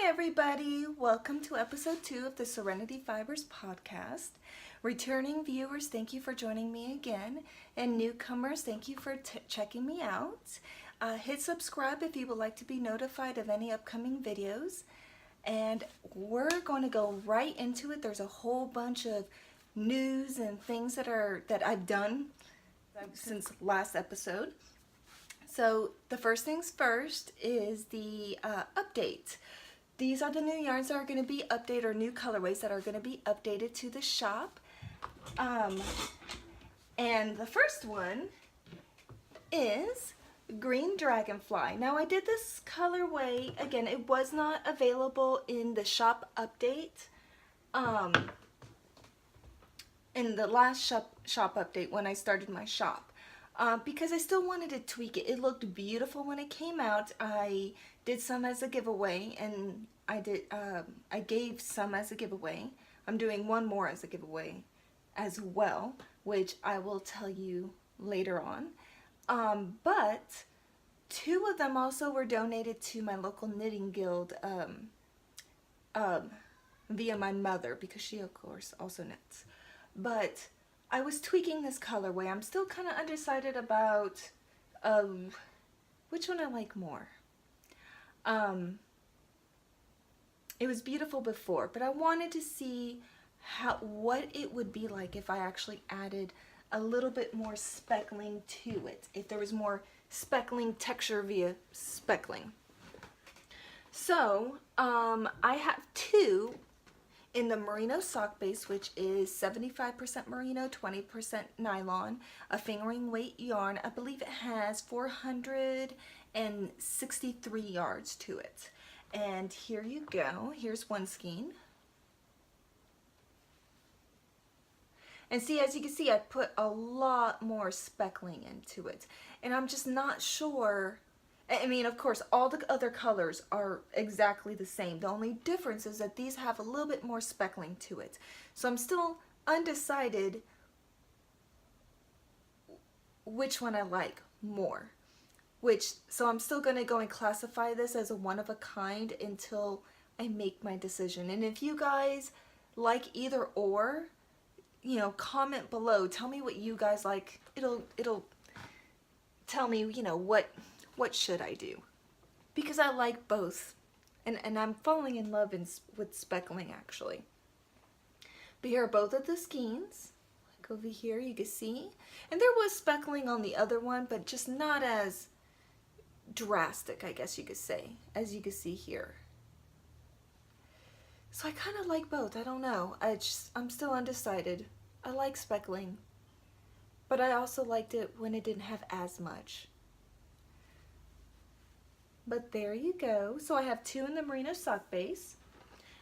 everybody, welcome to episode 2 of the Serenity Fibers podcast. Returning viewers, thank you for joining me again, and newcomers, thank you for checking me out. Hit subscribe if you would like to be notified of any upcoming videos, and we're going to go right into it. There's a whole bunch of news and things that I've done since last episode. So the first things first is the update. These are the new yarns that are going to be updated, or new colorways that are going to be updated to the shop. And the first one is Green Dragonfly. Now I did this colorway, again, it was not available in the shop update. In the last shop update when I started my shop. Because I still wanted to tweak it. It looked beautiful when it came out. I did some as a giveaway, and I gave some as a giveaway. I'm doing one more as a giveaway as well, which I will tell you later on. But 2 of them also were donated to my local knitting guild via my mother, because she of course also knits. But I was tweaking this colorway. I'm still kind of undecided about which one I like more. It was beautiful before, but I wanted to see what it would be like if I actually added a little bit more speckling to it, if there was more speckling texture via speckling. So I have 2 in the merino sock base, which is 75% merino, 20% nylon, a fingering weight yarn. I believe it has 463 yards to it. And here you go. Here's one skein. And see, as you can see, I put a lot more speckling into it. And I'm just not sure. I mean, of course, all the other colors are exactly the same. The only difference is that these have a little bit more speckling to it. So I'm still undecided which one I like more. So I'm still going to go and classify this as a one of a kind until I make my decision. And if you guys like either or, you know, comment below. Tell me what you guys like. It'll tell me, you know, what should I do? Because I like both. And I'm falling in love with speckling, actually. But here are both of the skeins. Like over here, you can see. And there was speckling on the other one, but just not as drastic, I guess you could say, as you can see here. So I kind of like both. I don't know. I'm still undecided. I like speckling. But I also liked it when it didn't have as much. But there you go. So I have 2 in the merino sock base.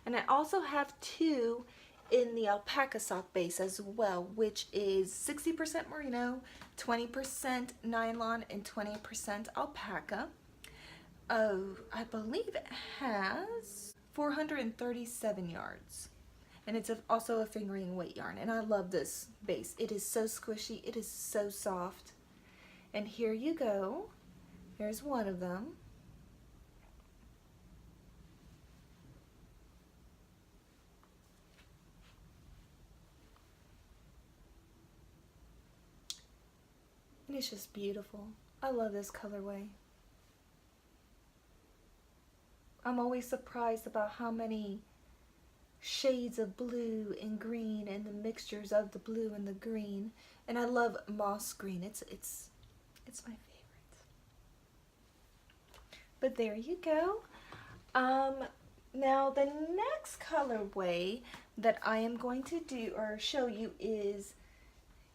And I also have 2 in the alpaca sock base as well, which is 60% merino, 20% nylon, and 20% alpaca. I believe it has 437 yards. And it's also a fingering weight yarn. And I love this base. It is so squishy. It is so soft. And here you go. Here's one of them. And it's just beautiful. I love this colorway. I'm always surprised about how many shades of blue and green and the mixtures of the blue and the green. And I love moss green. It's my favorite. But there you go. Now the next colorway that I am going to do or show you is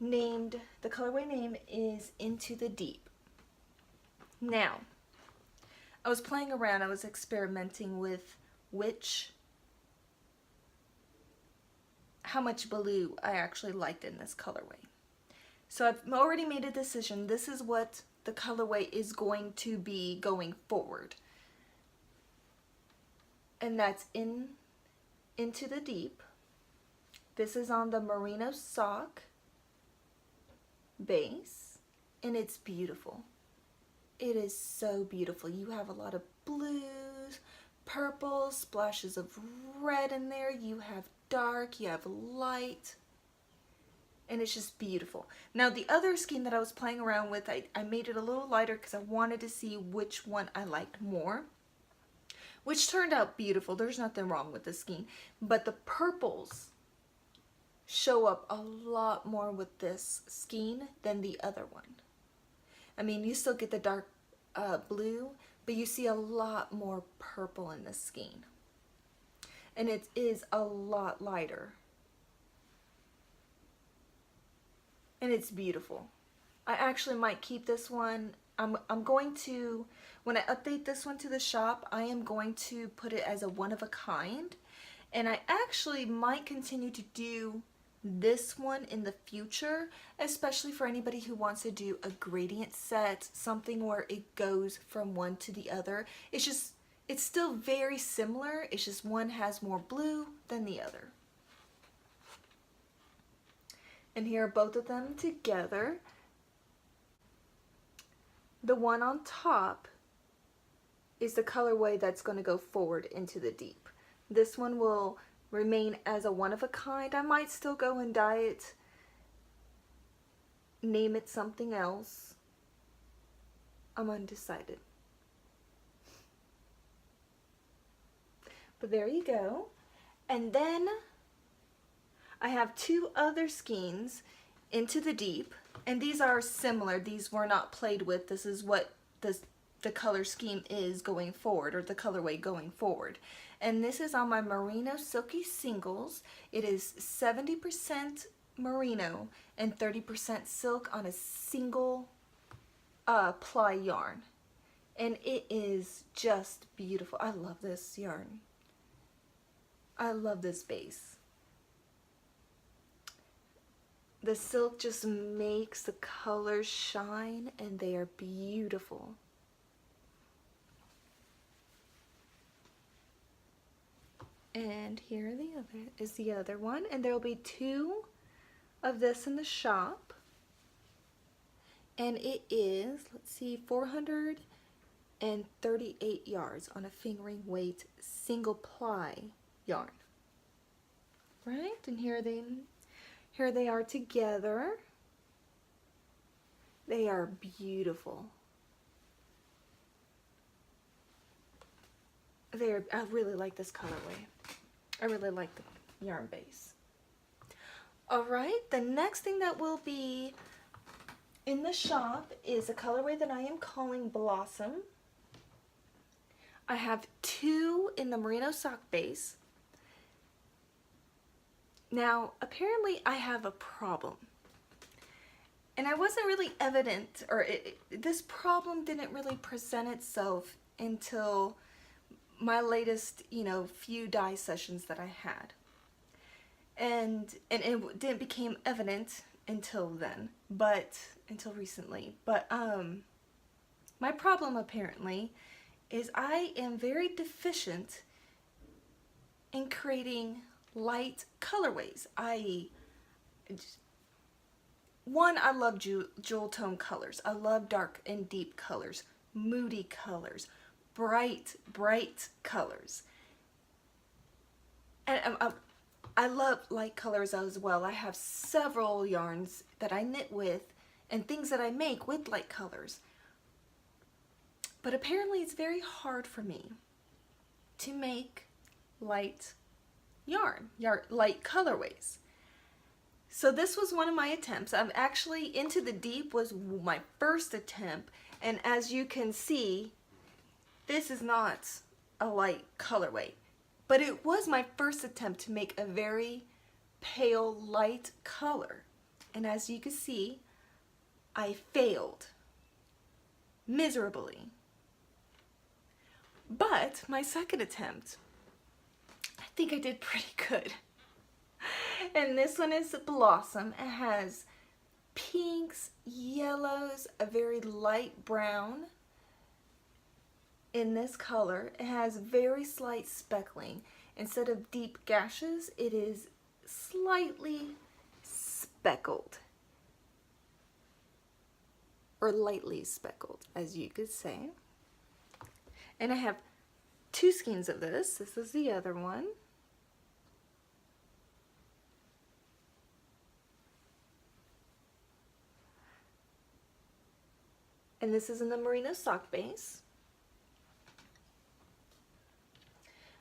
the colorway name is Into the Deep. Now, I was playing around, I was experimenting with how much blue I actually liked in this colorway. So I've already made a decision. This is what the colorway is going to be going forward. And that's Into the Deep. This is on the merino sock base, and it's beautiful. It is so beautiful. You have a lot of blues, purple, splashes of red in there. You have dark, you have light. And it's just beautiful. Now the other skein that I was playing around with, I made it a little lighter because I wanted to see which one I liked more. Which turned out beautiful. There's nothing wrong with the skein. But the purples show up a lot more with this skein than the other one. I mean, you still get the dark blue, but you see a lot more purple in this skein. And it is a lot lighter. And it's beautiful. I actually might keep this one. I'm going to, when I update this one to the shop, I am going to put it as a one of a kind. And I actually might continue to do this one in the future, especially for anybody who wants to do a gradient set, something where it goes from one to the other. It's still very similar. It's just one has more blue than the other. And here are both of them together. The one on top is the colorway that's going to go forward into the deep. This one will remain as a one of a kind. I might still go and dye it, name it something else. I'm undecided. But there you go. And then I have two other skeins into the deep, and these are similar. These were not played with. This is what the color scheme is going forward, or the colorway going forward. And this is on my Merino Silky Singles. It is 70% merino and 30% silk on a single ply yarn. And it is just beautiful. I love this yarn. I love this base. The silk just makes the colors shine, and they are beautiful. And here is the other one, and there will be two of this in the shop. And it is, let's see, 438 yards on a fingering weight single ply yarn. Right? And here they are together. They are beautiful. I really like this colorway. I really like the yarn base. Alright, the next thing that will be in the shop is a colorway that I am calling Blossom. I have two in the merino sock base. Now, apparently I have a problem. And I wasn't really evident, or this problem didn't really present itself until my latest, few dye sessions that I had. And it didn't become evident until then, until recently. But my problem apparently is I am very deficient in creating light colorways. I love jewel tone colors. I love dark and deep colors, moody colors, bright colors. And I love light colors as well. I have several yarns that I knit with and things that I make with light colors. But apparently it's very hard for me to make light light colorways. So this was one of my attempts. I'm actually Into the Deep was my first attempt, and as you can see, this is not a light colorway, but it was my first attempt to make a very pale light color. And as you can see, I failed miserably. But my second attempt, I think I did pretty good. And this one is Blossom. It has pinks, yellows, a very light brown in this color. It has very slight speckling. Instead of deep gashes, it is slightly speckled. Or lightly speckled, as you could say. And I have 2 skeins of this. This is the other one. And this is in the merino sock base.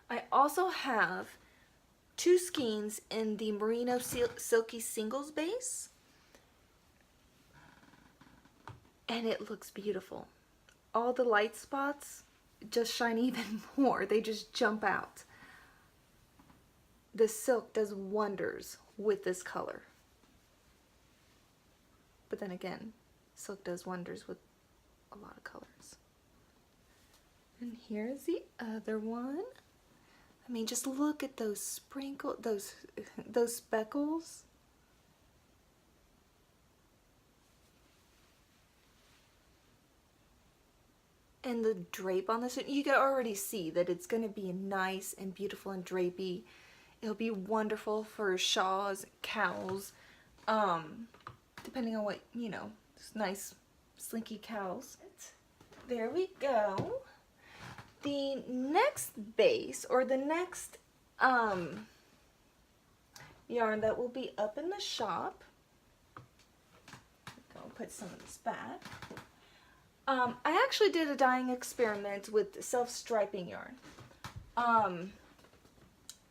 I also have 2 skeins in the merino silky singles base. And it looks beautiful. All the light spots just shine even more. They just jump out. The silk does wonders with this color. But then again, silk does wonders with a lot of colors. And here's the other one. I mean, just look at those sprinkles, those speckles. And the drape on this, you can already see that it's going to be nice and beautiful and drapey. It'll be wonderful for shawls, cowls, depending on what, you know, nice slinky cowls. There we go. The next base, or the next yarn that will be up in the shop, I'll put some of this back. I actually did a dyeing experiment with self-striping yarn.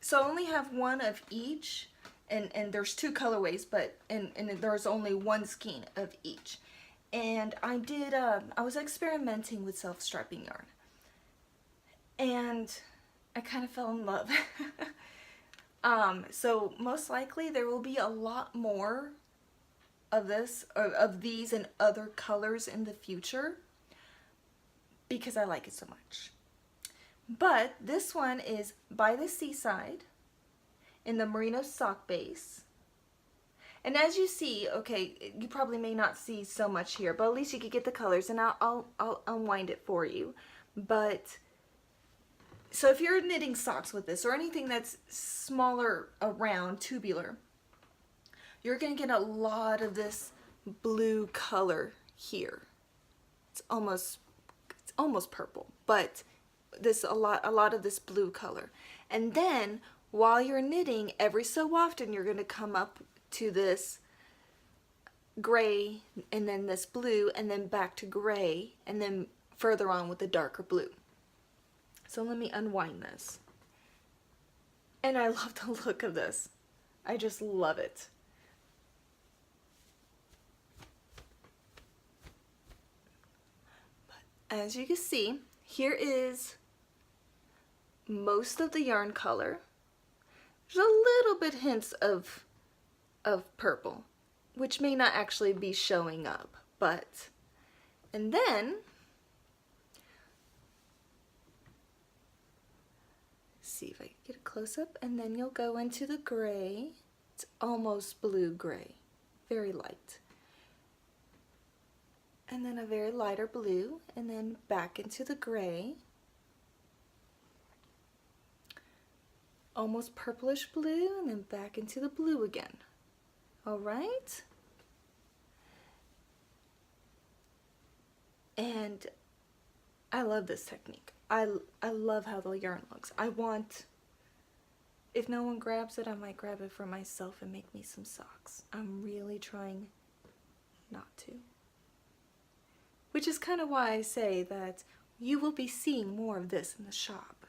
So I only have one of each, and there's 2 colorways, but and there's only 1 skein of each. And I did, I was experimenting with self-striping yarn. And I kind of fell in love. So most likely there will be a lot more of this, of these and other colors in the future, because I like it so much. But this one is by the Seaside in the merino sock base. And as you see, okay, you probably may not see so much here, but at least you could get the colors, and I'll unwind it for you. But so if you're knitting socks with this, or anything that's smaller, around, tubular, you're going to get a lot of this blue color here. It's almost purple, but this a lot of this blue color. And then while you're knitting, every so often you're going to come up to this gray, and then this blue, and then back to gray, and then further on with the darker blue. So let me unwind this. And I love the look of this. I just love it. But as you can see, here is most of the yarn color. There's a little bit hints of purple, which may not actually be showing up, but, and then see if I can get a close-up, and then you'll go into the gray. It's almost blue-gray, very light. And then a very lighter blue, and then back into the gray. Almost purplish blue, and then back into the blue again. All right? And I love this technique. I love how the yarn looks. I want, if no one grabs it, I might grab it for myself and make me some socks. I'm really trying not to. Which is kind of why I say that you will be seeing more of this in the shop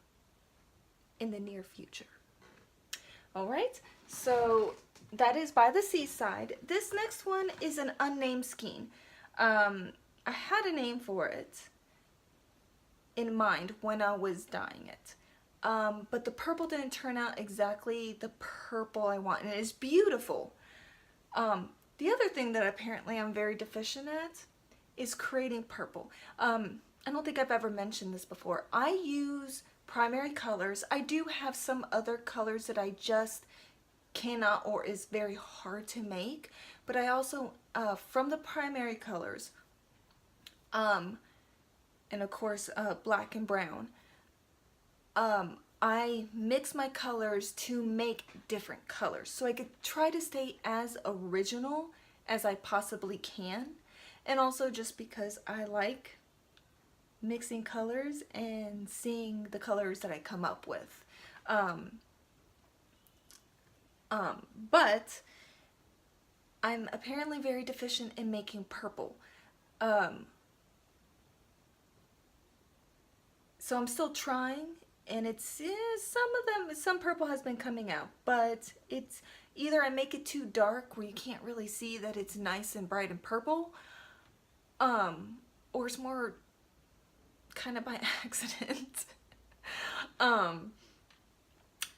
in the near future. Alright, so that is by the Seaside. This next one is an unnamed skein. I had a name for it in mind when I was dyeing it. But the purple didn't turn out exactly the purple I want, and it is beautiful. The other thing that apparently I'm very deficient at is creating purple. I don't think I've ever mentioned this before. I use primary colors. I do have some other colors that I just cannot, or is very hard to make, but I also, from the primary colors, and of course black and brown, I mix my colors to make different colors, so I could try to stay as original as I possibly can. And also just because I like mixing colors and seeing the colors that I come up with. But I'm apparently very deficient in making purple. So I'm still trying, and it's some purple has been coming out, but it's either I make it too dark where you can't really see that it's nice and bright and purple, or it's more kind of by accident.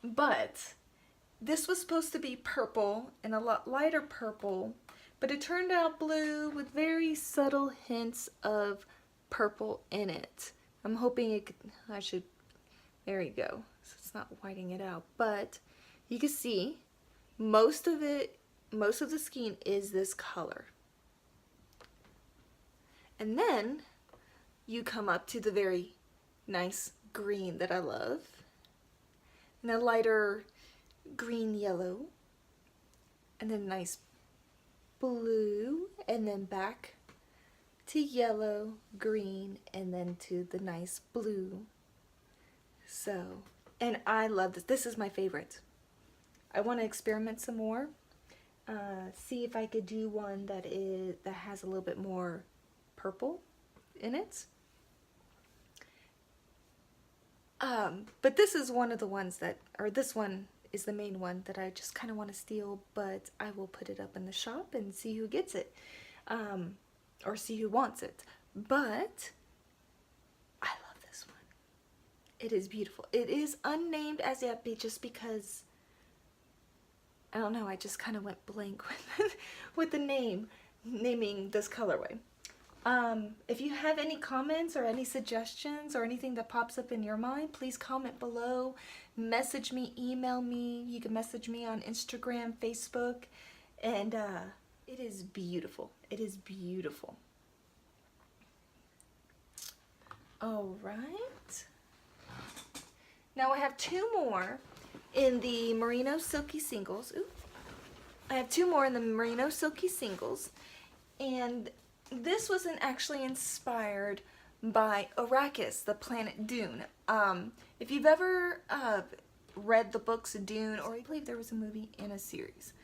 But this was supposed to be purple and a lot lighter purple, but it turned out blue with very subtle hints of purple in it. I'm hoping it could, there you go. So it's not whiting it out, but you can see most of the skein is this color. And then you come up to the very nice green that I love, and a lighter green yellow, and then nice blue, and then back to yellow, green, and then to the nice blue. So, and I love this. This is my favorite. I want to experiment some more. See if I could do one that has a little bit more purple in it. But this is one of the ones that, or this one is the main one that I just kind of want to steal, but I will put it up in the shop and see who gets it, or see who wants it. But I love this one. It is beautiful. It is unnamed as yet, just because, I don't know, I just kind of went blank with the naming this colorway. If you have any comments or any suggestions or anything that pops up in your mind, please comment below, message me, email me. You can message me on Instagram, Facebook, and it is beautiful. It is beautiful. All right. Now I have two more in the Merino Silky Singles. Ooh. I have two more in the Merino Silky Singles, and this wasn't actually inspired by Arrakis, the planet Dune. If you've ever read the books of Dune, or I believe there was a movie and a series,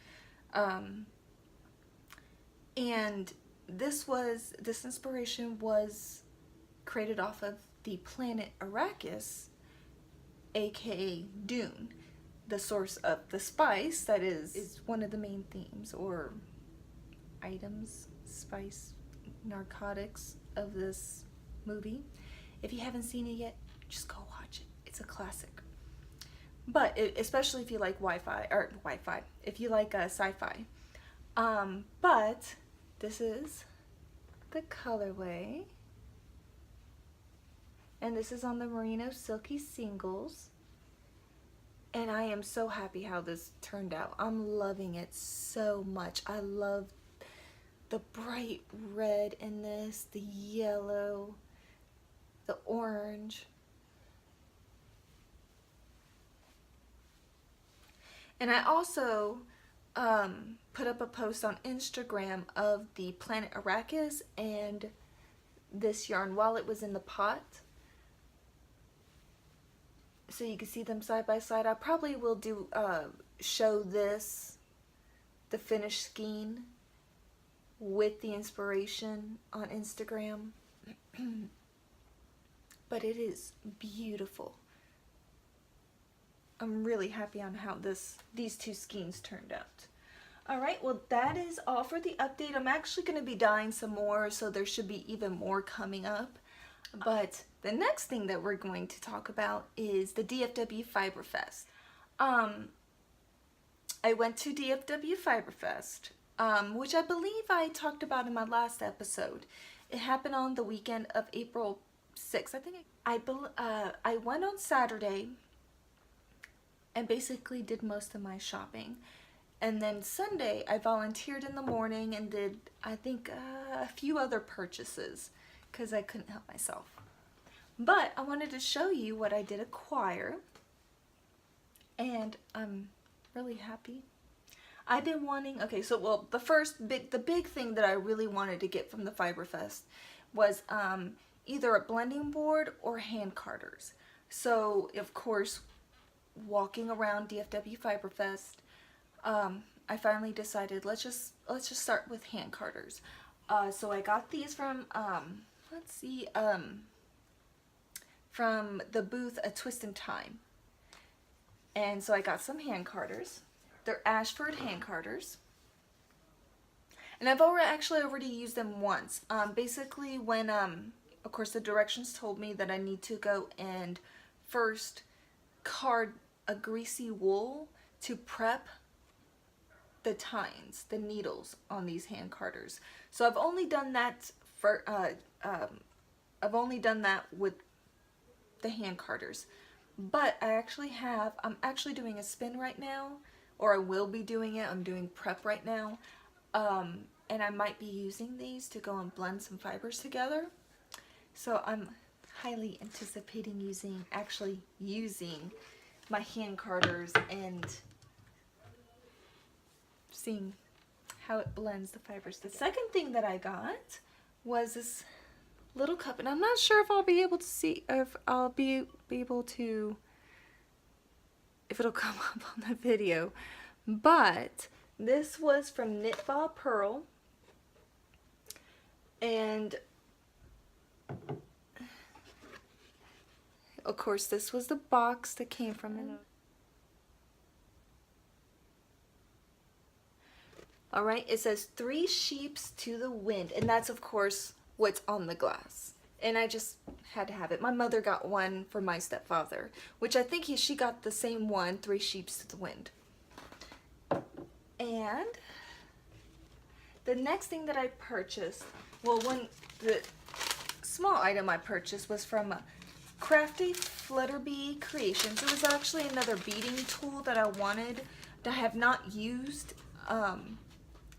and this inspiration was created off of the planet Arrakis, aka Dune, the source of the spice that is one of the main themes or items, spice, narcotics of this movie. If you haven't seen it yet, just go watch it. It's a classic. But especially if you like Wi-Fi, if you like sci-fi. But this is the colorway, and this is on the Merino Silky Singles, and I am so happy how this turned out. I'm loving it so much. I love the bright red in this, the yellow, the orange. And I also put up a post on Instagram of the planet Arrakis and this yarn while it was in the pot, so you can see them side by side. I probably will do show this, the finished skein, with the inspiration on Instagram. But it is beautiful. I'm really happy on how these two skeins turned out. Alright, well that is all for the update. I'm actually going to be dyeing some more, so there should be even more coming up. But the next thing that we're going to talk about is the DFW Fiber Fest. I went to DFW Fiber Fest, which I believe I talked about in my last episode. It happened on the weekend of April 6th. I think I went on Saturday and basically did most of my shopping. And then Sunday, I volunteered in the morning and did, I think, a few other purchases because I couldn't help myself. But I wanted to show you what I did acquire, and I'm really happy. I've been wanting, okay, so well, the big thing that I really wanted to get from the Fiber Fest was either a blending board or hand carders. So of course, walking around DFW Fiber Fest, I finally decided let's just start with hand carders. So I got these from let's see, from the booth A Twist in Time. And so I got some hand carders. They're Ashford hand carders. And I've already used them once. Basically when, of course the directions told me that I need to go and first card a greasy wool to prep the tines, the needles on these hand carders. So I've only done that for, I've only done that with the hand carders. But I'm actually doing a spin right now, or I will be doing it. I'm doing prep right now. And I might be using these to go and blend some fibers together. So I'm highly anticipating actually using my hand carders and seeing how it blends the fibers together. The second thing that I got was this little cup, and I'm not sure if I'll be able to see, if I'll be able to, if it'll come up on the video, but this was from Knit Ball Pearl, and of course this was the box that came from it. Alright, it says 3 sheeps to the wind, and that's of course what's on the glass. And I just had to have it. My mother got one for my stepfather, which I think she got the same one, 3 sheeps to the wind. And the next thing that I purchased, well, the small item I purchased was from Crafty Flutterbee Creations. It was actually another beading tool that I wanted, that I have not used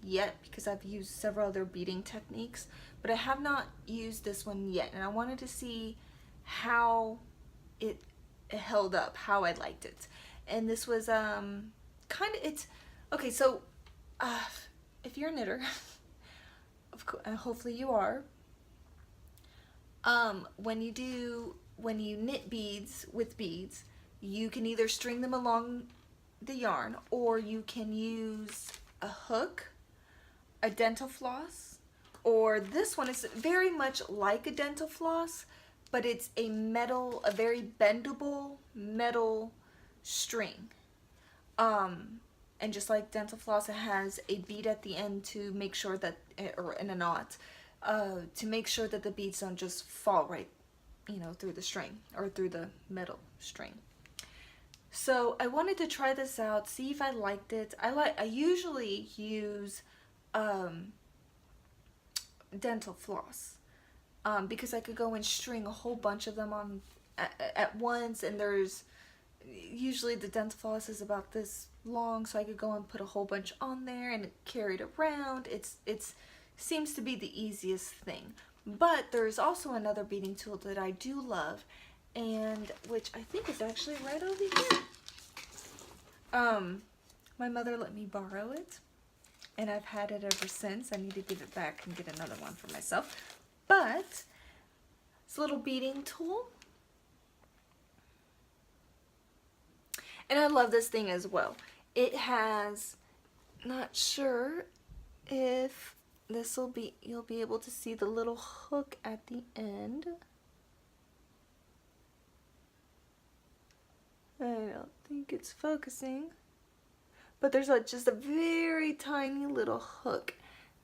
yet, because I've used several other beading techniques, but I have not used this one yet, and I wanted to see how it held up, how I liked it. And this was okay, so if you're a knitter, of course, hopefully you are, when you knit beads with beads, you can either string them along the yarn, or you can use a hook, a dental floss, or this one is very much like a dental floss, but it's a very bendable metal string. And just like dental floss, it has a bead at the end to make sure that, or in a knot, to make sure that the beads don't just fall right, through the string or through the metal string. So I wanted to try this out, see if I liked it. I usually use dental floss because I could go and string a whole bunch of them on at once, and there's usually the dental floss is about this long, so I could go and put a whole bunch on there and carry it around. It's seems to be the easiest thing. But there's also another beading tool that I do love, and which I think is actually right over here. My mother let me borrow it, and I've had it ever since. I need to give it back and get another one for myself. But it's a little beading tool, and I love this thing as well. It has, not sure if this will be, you'll be able to see the little hook at the end. I don't think it's focusing, but there's just a very tiny little hook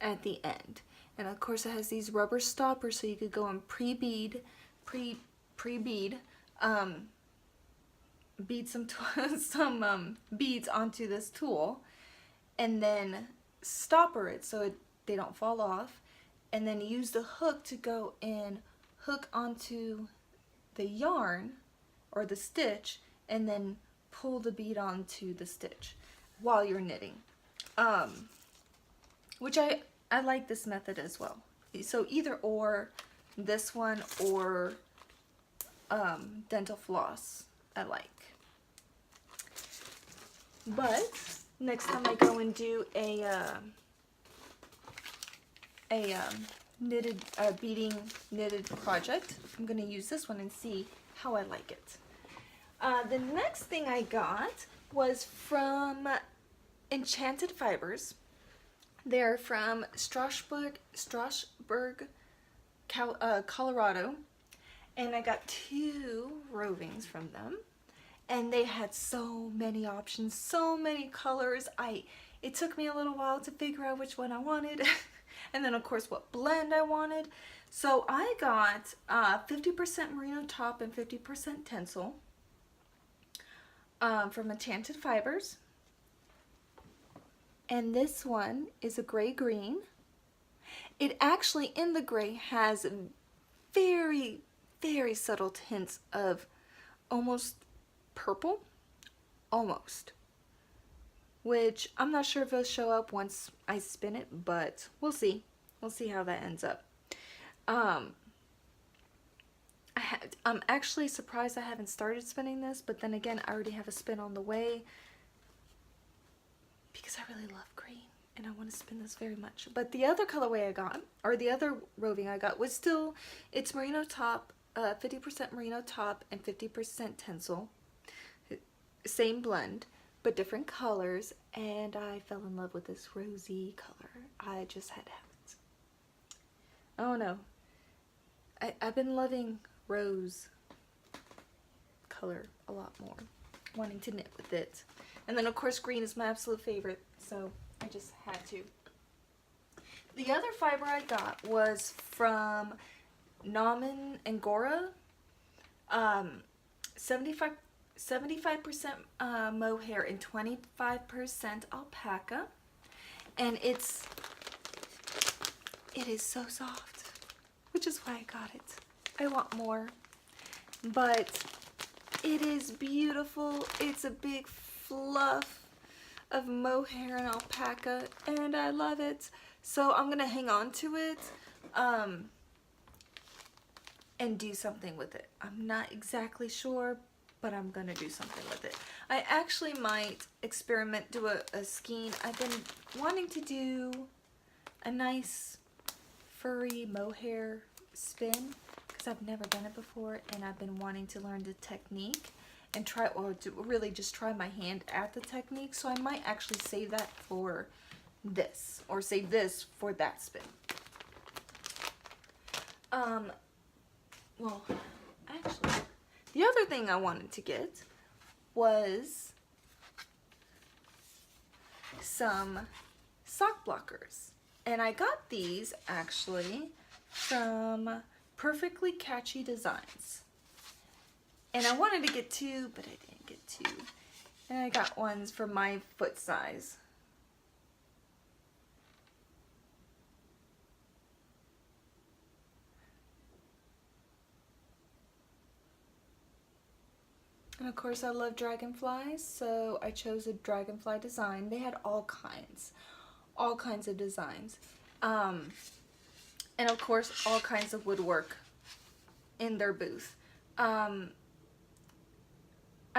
at the end. And of course it has these rubber stoppers, so you could go and pre-bead, bead some beads onto this tool, and then stopper it so they don't fall off, and then use the hook to go and hook onto the yarn or the stitch, and then pull the bead onto the stitch while you're knitting, which I like this method as well. So either or, this one or dental floss I like. But next time I go and do a knitted, beading knitted project. I'm going to use this one and see how I like it. The next thing I got was from Enchanted Fibers. They're from Strasbourg, Colorado, and I got 2 rovings from them, and they had so many options, so many colors. It took me a little while to figure out which one I wanted, and then of course what blend I wanted. So I got 50% merino top and 50% tencel from Enchanted Fibers. And this one is a gray green. It actually, in the gray, has very, very subtle tints of almost purple. Almost. Which I'm not sure if it'll show up once I spin it, but we'll see. We'll see how that ends up. I'm actually surprised I haven't started spinning this, but then again, I already have a spin on the way because I really love green and I want to spin this very much. But the other colorway I got, or the other roving I got, was still, it's merino top, 50% merino top and 50% tencel. Same blend, but different colors, and I fell in love with this rosy color. I just had to have it. Oh no. I've been loving rose color a lot more, wanting to knit with it. And then of course green is my absolute favorite, so I just had to. The other fiber I got was from Nauman Angora, 75% mohair and 25% alpaca, and it is so soft, which is why I got it. I want more, but it is beautiful. It's a big fluff of mohair and alpaca, and I love it. So I'm gonna hang on to it and do something with it. I'm not exactly sure, but I'm gonna do something with it. I actually might experiment, do a skein. I've been wanting to do a nice furry mohair spin because I've never done it before, and I've been wanting to learn the technique and try, or to really just try my hand at the technique. So I might actually save that for this, or save this for that spin. Well, actually, the other thing I wanted to get was some sock blockers. And I got these actually from Perfectly Catchy Designs. And I wanted to get 2, but I didn't get 2. And I got ones for my foot size. And of course I love dragonflies, so I chose a dragonfly design. They had all kinds of designs. And of course all kinds of woodwork in their booth. I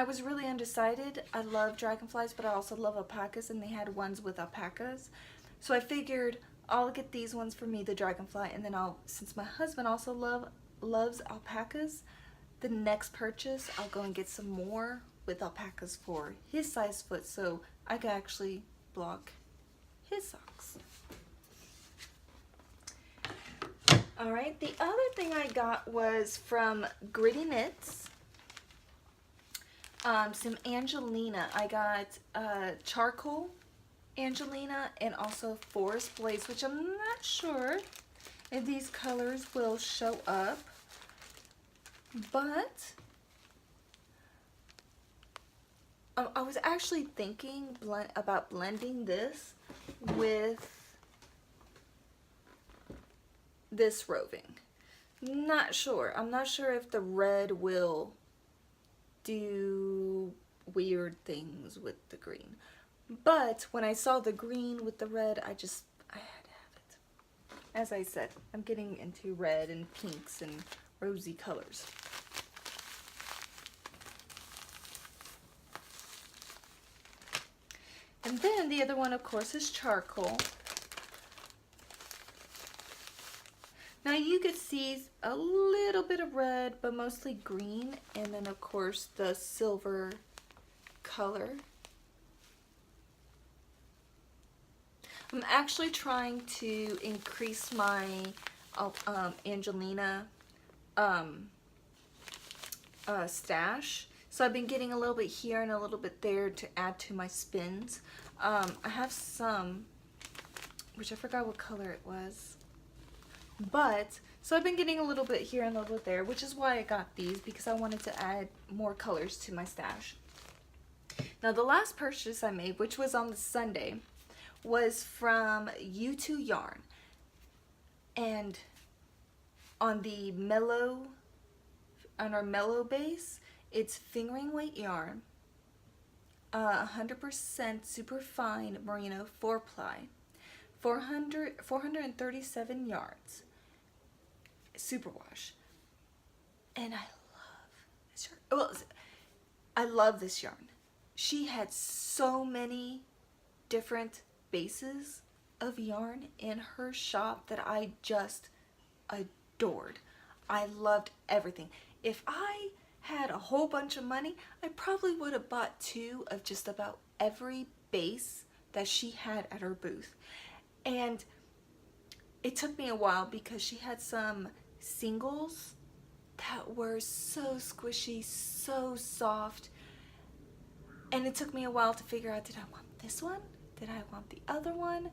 was really undecided. I love dragonflies, but I also love alpacas, and they had ones with alpacas. So I figured I'll get these ones for me, the dragonfly, and then since my husband also loves alpacas, the next purchase I'll go and get some more with alpacas for his size foot, so I could actually block his socks. Alright, the other thing I got was from Gritty Knits, some Angelina. I got charcoal Angelina and also forest blaze, which I'm not sure if these colors will show up, but I was actually thinking about blending this with this roving. Not sure. I'm not sure if the red will do weird things with the green. But when I saw the green with the red, I had to have it. As I said, I'm getting into red and pinks and rosy colors. And then the other one, of course, is charcoal. Now you could see a little bit of red, but mostly green, and then of course the silver color. I'm actually trying to increase my Angelina stash. So I've been getting a little bit here and a little bit there to add to my spins. I have some, which I forgot what color it was. But, so I've been getting a little bit here and a little bit there, which is why I got these, because I wanted to add more colors to my stash. Now the last purchase I made, which was on the Sunday, was from U2 Yarn. And on the mellow, on our mellow base, it's fingering weight yarn, 100% super fine merino 4-ply, 437 yards, superwash. And I love this yarn. Well, I love this yarn. She had so many different bases of yarn in her shop that I just adored. I loved everything. If I had a whole bunch of money, I probably would have bought 2 of just about every base that she had at her booth. And it took me a while because she had some singles that were so squishy, so soft. And it took me a while to figure out, did I want this one? Did I want the other one?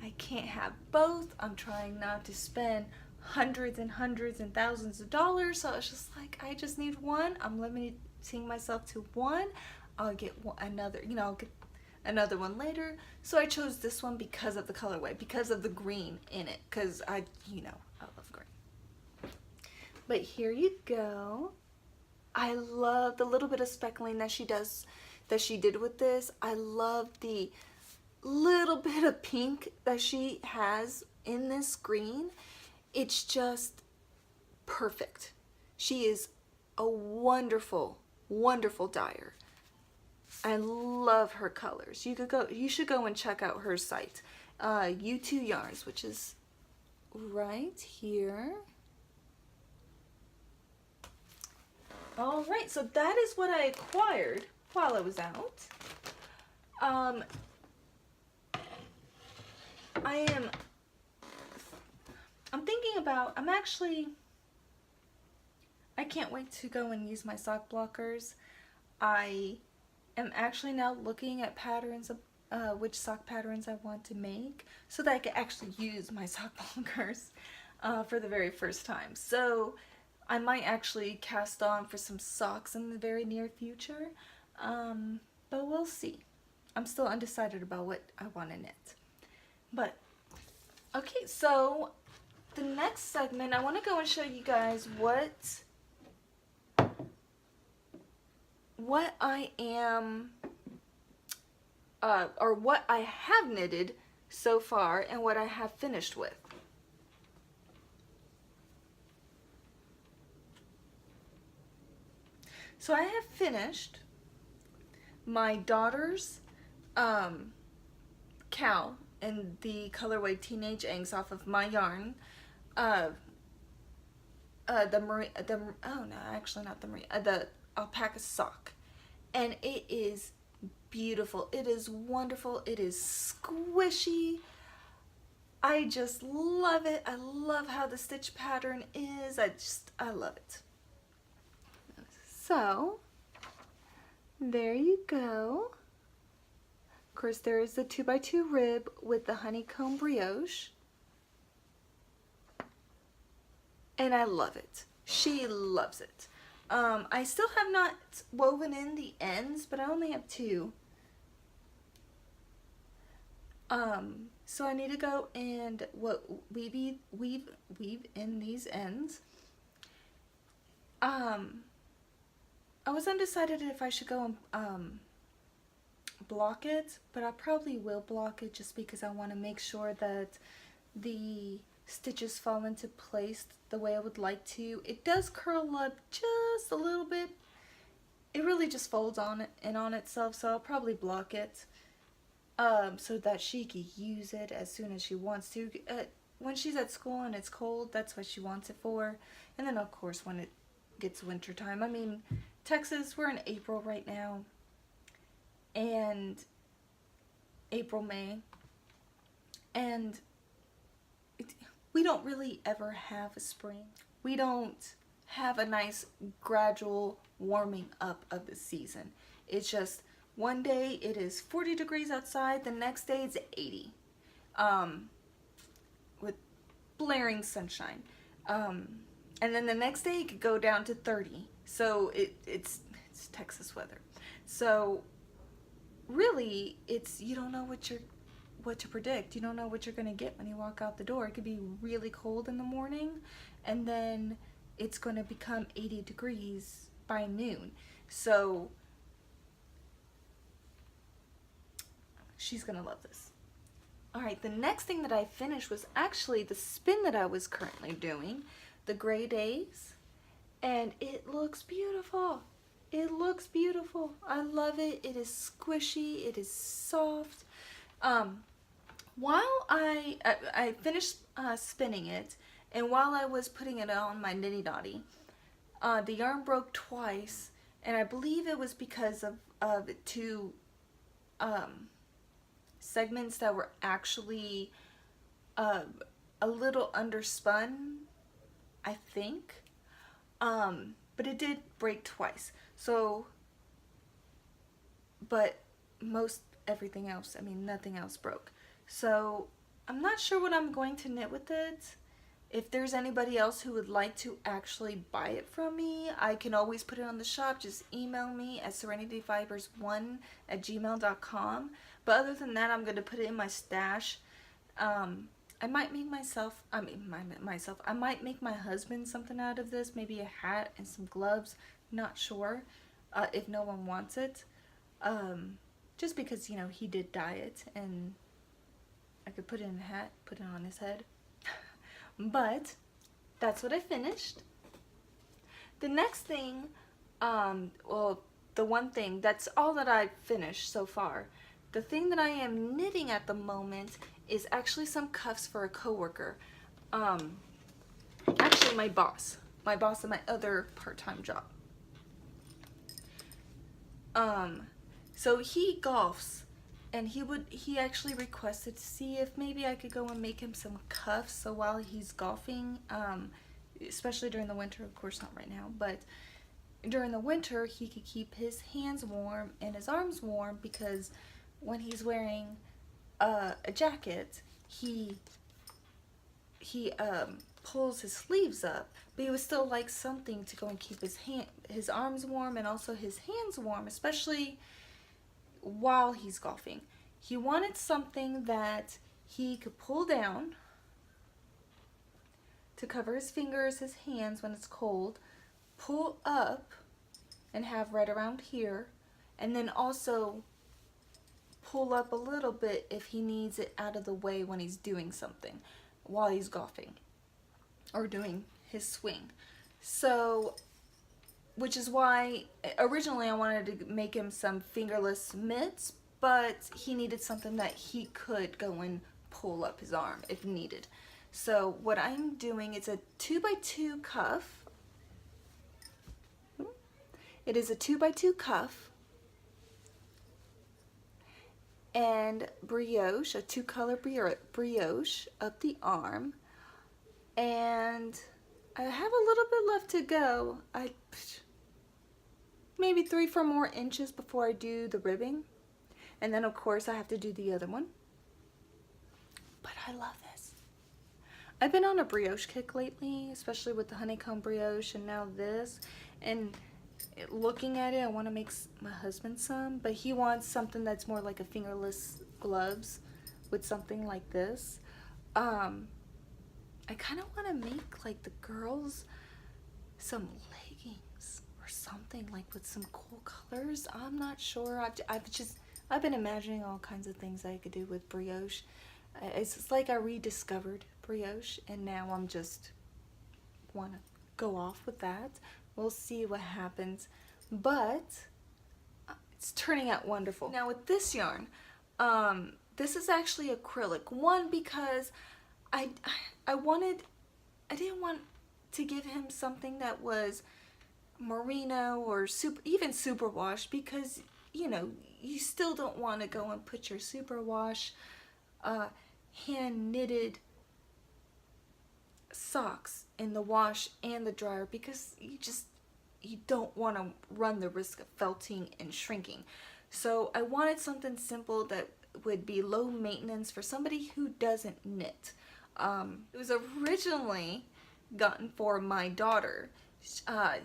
I can't have both. I'm trying not to spend hundreds and hundreds and thousands of dollars. So it's just like, I just need one. I'm limiting myself to one. I'll get another, you know, I'll get another one later. So I chose this one because of the colorway, because of the green in it, because I love green. But here you go. I love the little bit of speckling that she did with this. I love the little bit of pink that she has in this green. It's just perfect. She is a wonderful, wonderful dyer. I love her colors. You should go and check out her site, U2 Yarns, which is right here. All right, so that is what I acquired while I was out. I can't wait to go and use my sock blockers. I am actually now looking at patterns of which sock patterns I want to make so that I can actually use my sock blockers for the very first time. So I might actually cast on for some socks in the very near future, but we'll see. I'm still undecided about what I want in it. But okay, so the next segment, I want to go and show you guys what I am, or what I have knitted so far and what I have finished with. So I have finished my daughter's cowl in the colorway Teenage Angst off of my yarn. The alpaca sock, and it is beautiful. It is wonderful. It is squishy. I just love it. I love how the stitch pattern is. I love it. So there you go. Of course, there is the 2x2 rib with the honeycomb brioche, and I love it. She loves it. I still have not woven in the ends, but I only have 2. So I need to go and weave in these ends. I was undecided if I should go and block it, but I probably will block it just because I want to make sure that the stitches fall into place the way I would like to. It does curl up just a little bit. It really just folds on it and on itself, so I'll probably block it so that she can use it as soon as she wants to. when she's at school and it's cold, that's what she wants it for. And then of course when it gets winter time, I mean, Texas, we're in April right now, and April, May, and we don't really ever have a spring. We don't have a nice gradual warming up of the season. It's just one day it is 40 degrees outside, the next day it's 80, with blaring sunshine, and then the next day it could go down to 30. So it's Texas weather. So really, you don't know what to predict. You don't know what you're gonna get when you walk out the door. It could be really cold in the morning, and then it's gonna become 80 degrees by noon. So she's gonna love this. All right, the next thing that I finished was actually the spin that I was currently doing, the Gray Days, and it looks beautiful. It looks beautiful. I love it. It is squishy. It is soft. While I finished spinning it, and while I was putting it on my nitty dotty, the yarn broke twice, and I believe it was because of two segments that were actually a little underspun, I think. But it did break twice. So, but most everything else, I mean, nothing else broke. So I'm not sure what I'm going to knit with it. If there's anybody else who would like to actually buy it from me, I can always put it on the shop. Just email me at serenityfibers1@gmail.com. But other than that, I'm going to put it in my stash. I might make I might make my husband something out of this, maybe a hat and some gloves, not sure, if no one wants it, just because, you know, he did dye it, and I could put it in a hat, put it on his head. But that's what I finished. The next thing, well, the one thing, that's all that I've finished so far. The thing that I am knitting at the moment is actually some cuffs for a coworker. Actually my boss at my other part-time job. So he golfs, and he actually requested to see if maybe I could go and make him some cuffs, so while he's golfing, especially during the winter, of course not right now, but during the winter he could keep his hands warm and his arms warm, because when he's wearing a jacket, he pulls his sleeves up, but he would still like something to go and keep his arms warm and also his hands warm, especially while he's golfing. He wanted something that he could pull down to cover his fingers, his hands when it's cold, pull up and have right around here, and then also pull up a little bit if he needs it out of the way when he's doing something while he's golfing or doing his swing. So, which is why originally I wanted to make him some fingerless mitts, but he needed something that he could go and pull up his arm if needed. So what I'm doing is a 2x2 cuff. It is a 2x2 cuff and brioche, a 2-color brioche up the arm, and I have a little bit left to go. Maybe 3-4 more inches before I do the ribbing, and then of course I have to do the other one. But I love this. I've been on a brioche kick lately, especially with the honeycomb brioche and now this, and looking at it, I want to make my husband some, but he wants something that's more like a fingerless gloves with something like this. I kind of want to make like the girls some leggings or something, like with some cool colors. I'm not sure. I've been imagining all kinds of things I could do with brioche. It's like I rediscovered brioche, and now I'm just want to go off with that. We'll see what happens, but it's turning out wonderful. Now with this yarn, this is actually acrylic. One, because I didn't want to give him something that was merino or even superwash, because you know, you still don't want to go and put your superwash hand knitted socks in the wash and the dryer, because you don't want to run the risk of felting and shrinking. So I wanted something simple that would be low maintenance for somebody who doesn't knit. It was originally gotten for my daughter.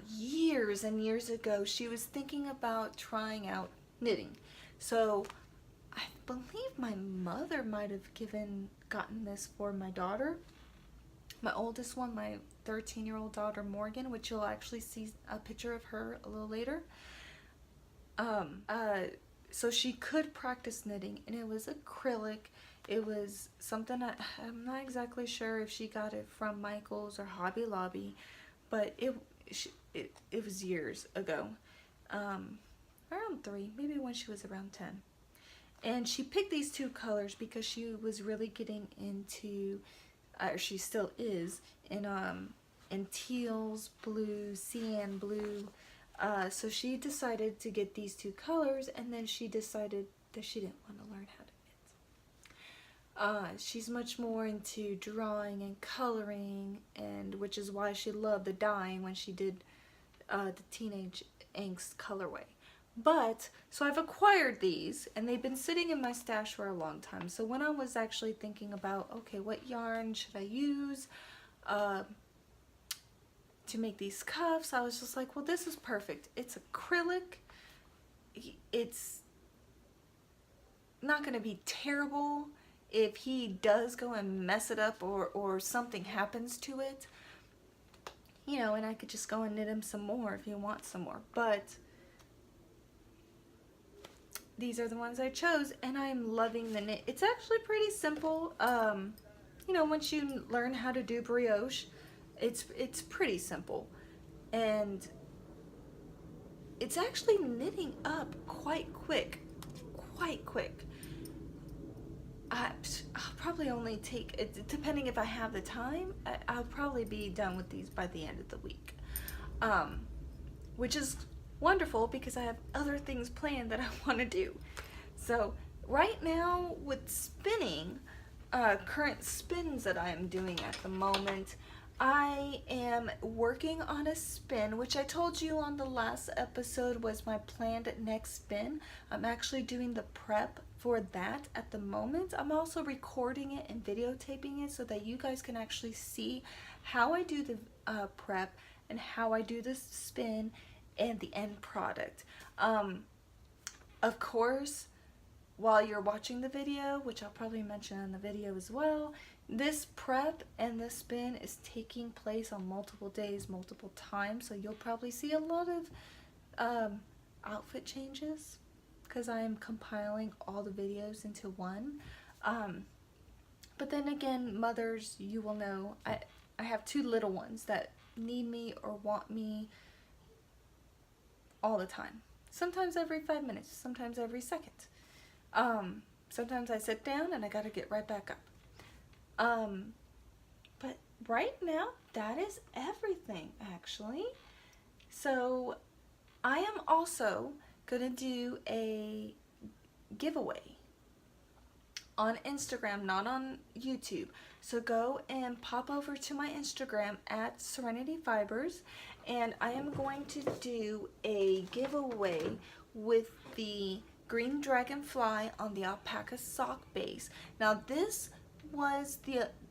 Years and years ago, she was thinking about trying out knitting. So I believe my mother might have gotten this for my daughter. My oldest one, my 13-year-old daughter Morgan, which you'll actually see a picture of her a little later. So she could practice knitting, and it was acrylic. It was something I'm not exactly sure if she got it from Michael's or Hobby Lobby, but it was years ago, around 3, maybe when she was around 10. And she picked these 2 colors because she was really getting into, or she still is, in teals, blue, cyan blue. So she decided to get these 2 colors, and then she decided that she didn't want to learn how to knit. She's much more into drawing and coloring, and which is why she loved the dyeing when she did the Teenage Angst colorway. But, so I've acquired these, and they've been sitting in my stash for a long time. So when I was actually thinking about, okay, what yarn should I use to make these cuffs, I was just like, well, this is perfect. It's acrylic. It's not going to be terrible if he does go and mess it up, or something happens to it. You know, and I could just go and knit him some more if he wants some more. But these are the ones I chose, and I'm loving the knit. It's actually pretty simple. You know, once you learn how to do brioche, it's pretty simple, and it's actually knitting up quite quick. I'll probably only take, depending if I have the time, I'll probably be done with these by the end of the week, which is wonderful because I have other things planned that I want to do. So right now with spinning, current spins that I am doing at the moment, I am working on a spin, which I told you on the last episode was my planned next spin. I'm actually doing the prep for that at the moment. I'm also recording it and videotaping it so that you guys can actually see how I do the prep and how I do the spin and the end product. Of course, while you're watching the video, which I'll probably mention in the video as well, this prep and the spin is taking place on multiple days, multiple times, so you'll probably see a lot of outfit changes because I am compiling all the videos into one. But then again, mothers, you will know, I have 2 little ones that need me or want me all the time. Sometimes every 5 minutes, sometimes every second. Sometimes I sit down and I gotta get right back up. But right now, that is everything, actually. So I am also gonna do a giveaway on Instagram, not on YouTube. So go and pop over to my Instagram at Serenity Fibers, and I am going to do a giveaway with the green dragonfly on the alpaca sock base. Now this was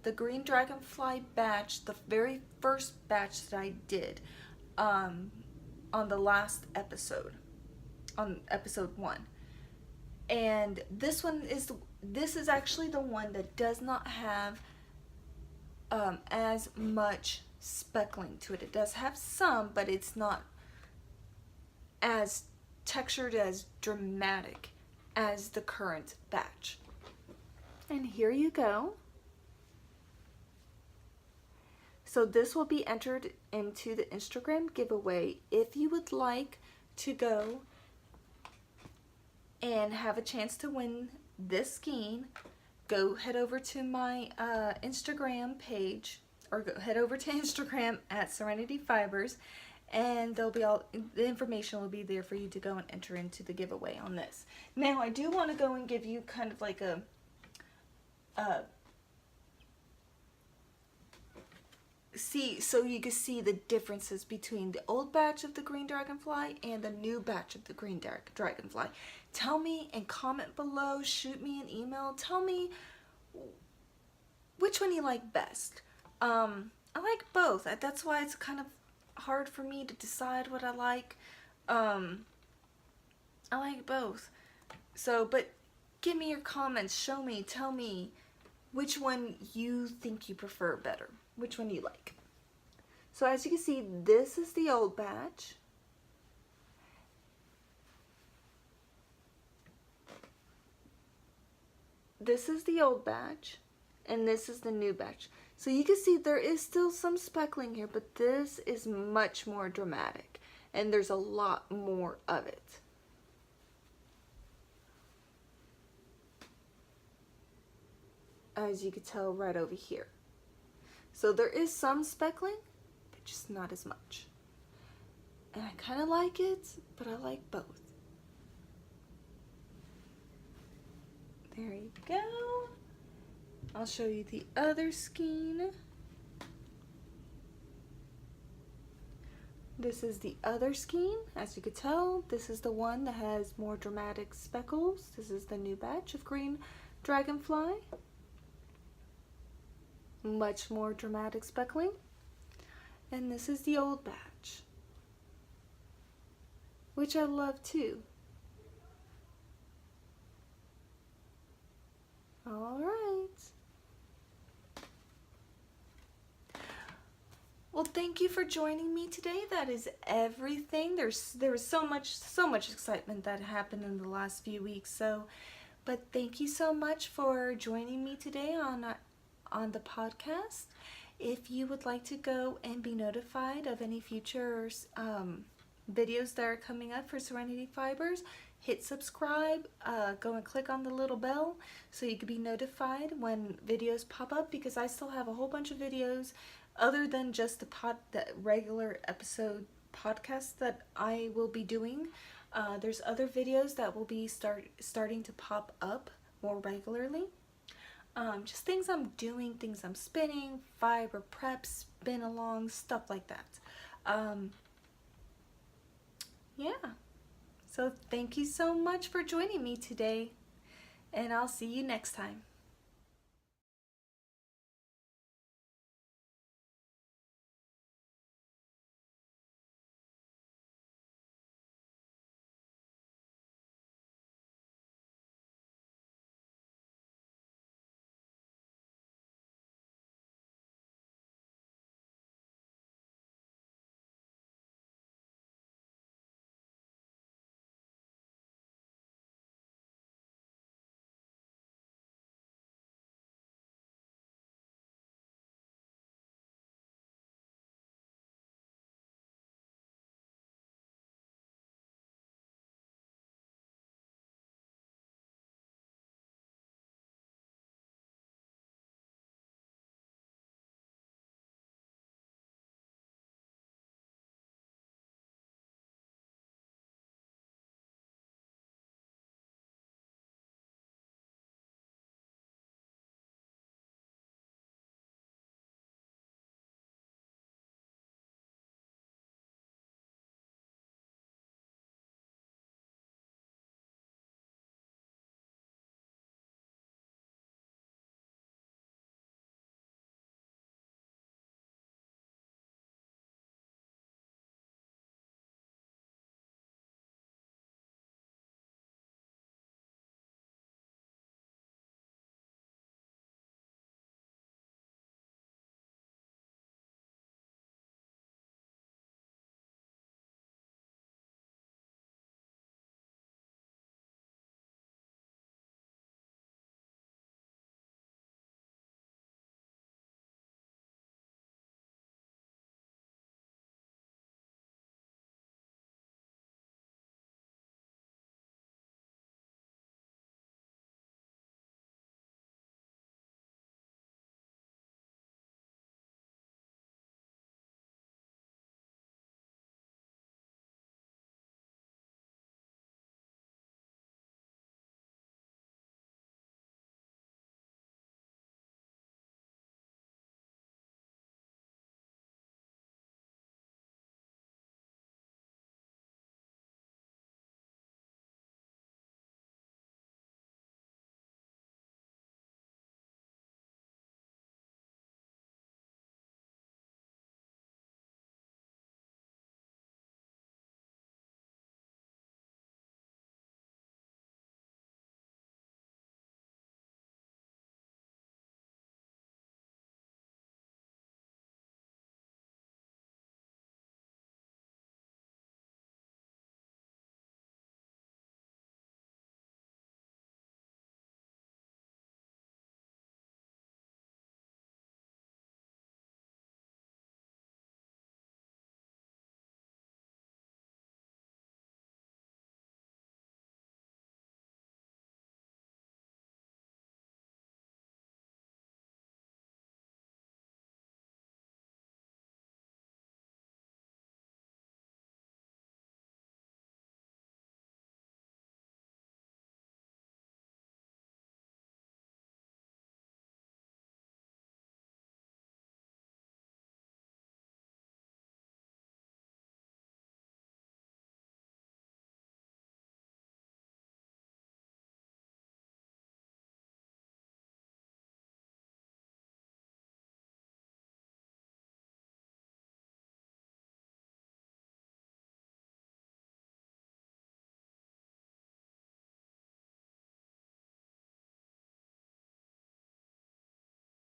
the green dragonfly batch, the very first batch that I did on the last episode, on episode 1. And this is actually the one that does not have as much speckling to it. It does have some, but it's not as textured, as dramatic as the current batch. And here you go. So this will be entered into the Instagram giveaway. If you would like to go and have a chance to win this skein, go head over to my Instagram page, or head over to Instagram at Serenity Fibers, and there'll be all the information will be there for you to go and enter into the giveaway on this. Now I do want to go and give you kind of like a so you can see the differences between the old batch of the green dragonfly and the new batch of the green dragonfly. Tell me and comment below, shoot me an email, tell me which one you like best. I like both. That's why it's kind of hard for me to decide what I like. I like both. So, but give me your comments, show me, tell me which one you think you prefer better, which one you like. So as you can see, this is the old batch. This is the old batch, and this is the new batch. So you can see there is still some speckling here, but this is much more dramatic, and there's a lot more of it. As you can tell right over here. So there is some speckling, but just not as much. And I kind of like it, but I like both. There you go. I'll show you the other skein. This is the other skein. As you can tell, this is the one that has more dramatic speckles. This is the new batch of green dragonfly. Much more dramatic speckling. And this is the old batch, which I love too. All right. Well, thank you for joining me today. That is everything. There was so much excitement that happened in the last few weeks. But thank you so much for joining me today on the podcast. If you would like to go and be notified of any future videos that are coming up for Serenity Fibers, hit subscribe, go and click on the little bell so you can be notified when videos pop up, because I still have a whole bunch of videos other than just the regular episode podcast that I will be doing. There's other videos that will be starting to pop up more regularly. Just things I'm doing, things I'm spinning, fiber prep, spin along, stuff like that. Yeah. So thank you so much for joining me today, and I'll see you next time.